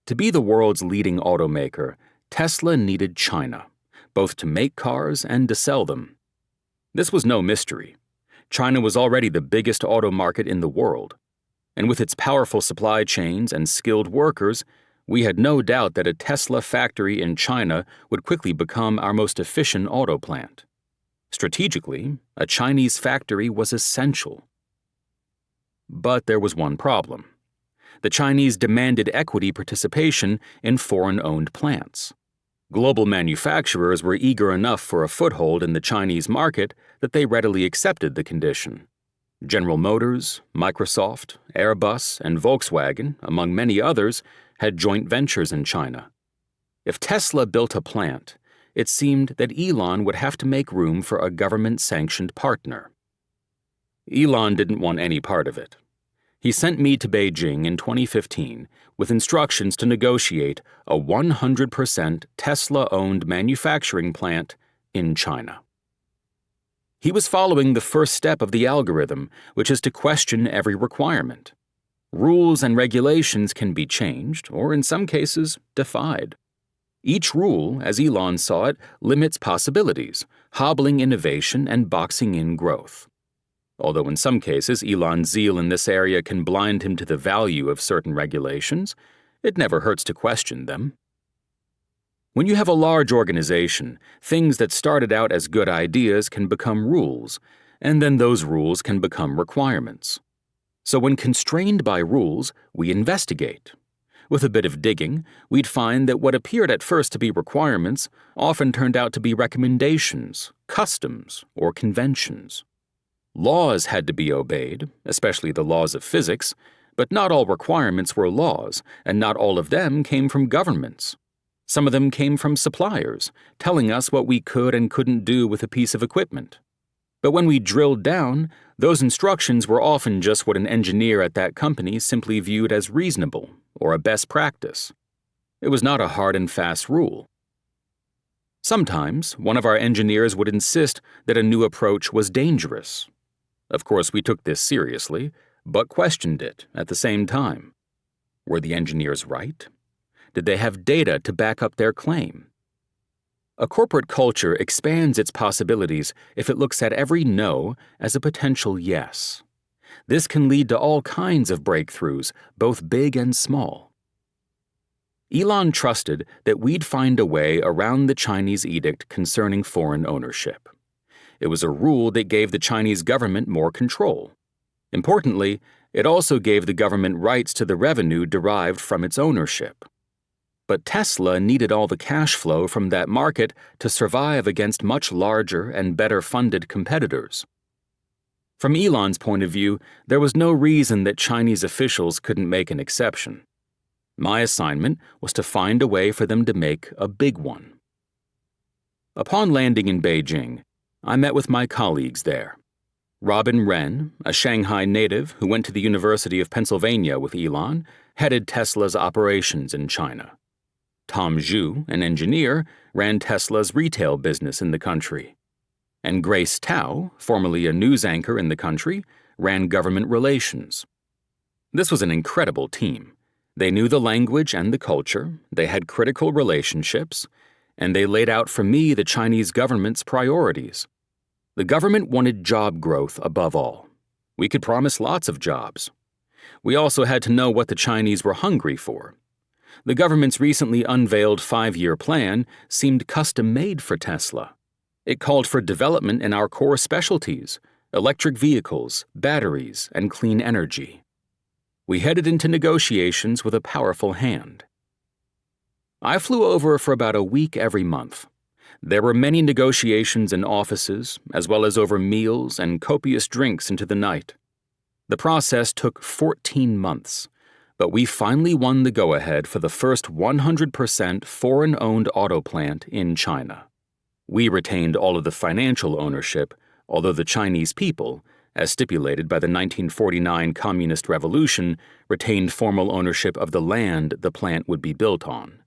To be the world's leading automaker, Tesla needed China, both to make cars and to sell them. This was no mystery. China was already the biggest auto market in the world, and with its powerful supply chains and skilled workers, we had no doubt that a Tesla factory in China would quickly become our most efficient auto plant. Strategically, a Chinese factory was essential. But there was one problem. The Chinese demanded equity participation in foreign-owned plants. Global manufacturers were eager enough for a foothold in the Chinese market that they readily accepted the condition. General Motors, Microsoft, Airbus, and Volkswagen, among many others, had joint ventures in China. If Tesla built a plant, it seemed that Elon would have to make room for a government-sanctioned partner. Elon didn't want any part of it. He sent me to Beijing in 2015 with instructions to negotiate a 100% Tesla-owned manufacturing plant in China. He was following the first step of the algorithm, which is to question every requirement. Rules and regulations can be changed, or in some cases, defied. Each rule, as Elon saw it, limits possibilities, hobbling innovation and boxing in growth. Although in some cases Elon's zeal in this area can blind him to the value of certain regulations, it never hurts to question them. When you have a large organization, things that started out as good ideas can become rules, and then those rules can become requirements. So when constrained by rules, we investigate. With a bit of digging, we'd find that what appeared at first to be requirements often turned out to be recommendations, customs, or conventions. Laws had to be obeyed, especially the laws of physics, but not all requirements were laws, and not all of them came from governments. Some of them came from suppliers, telling us what we could and couldn't do with a piece of equipment. But when we drilled down, those instructions were often just what an engineer at that company simply viewed as reasonable or a best practice. It was not a hard and fast rule. Sometimes, one of our engineers would insist that a new approach was dangerous. Of course, we took this seriously, but questioned it at the same time. Were the engineers right? Did they have data to back up their claim? A corporate culture expands its possibilities if it looks at every no as a potential yes. This can lead to all kinds of breakthroughs, both big and small. Elon trusted that we'd find a way around the Chinese edict concerning foreign ownership. It was a rule that gave the Chinese government more control. Importantly, it also gave the government rights to the revenue derived from its ownership. But Tesla needed all the cash flow from that market to survive against much larger and better-funded competitors. From Elon's point of view, there was no reason that Chinese officials couldn't make an exception. My assignment was to find a way for them to make a big one. Upon landing in Beijing, I met with my colleagues there. Robin Ren, a Shanghai native who went to the University of Pennsylvania with Elon, headed Tesla's operations in China. Tom Zhu, an engineer, ran Tesla's retail business in the country. And Grace Tao, formerly a news anchor in the country, ran government relations. This was an incredible team. They knew the language and the culture, they had critical relationships, and they laid out for me the Chinese government's priorities. The government wanted job growth above all. We could promise lots of jobs. We also had to know what the Chinese were hungry for. The government's recently unveiled 5-year plan seemed custom-made for Tesla. It called for development in our core specialties, electric vehicles, batteries, and clean energy. We headed into negotiations with a powerful hand. I flew over for about a week every month. There were many negotiations in offices, as well as over meals and copious drinks into the night. The process took 14 months, but we finally won the go-ahead for the first 100% foreign-owned auto plant in China. We retained all of the financial ownership, although the Chinese people, as stipulated by the 1949 Communist Revolution, retained formal ownership of the land the plant would be built on.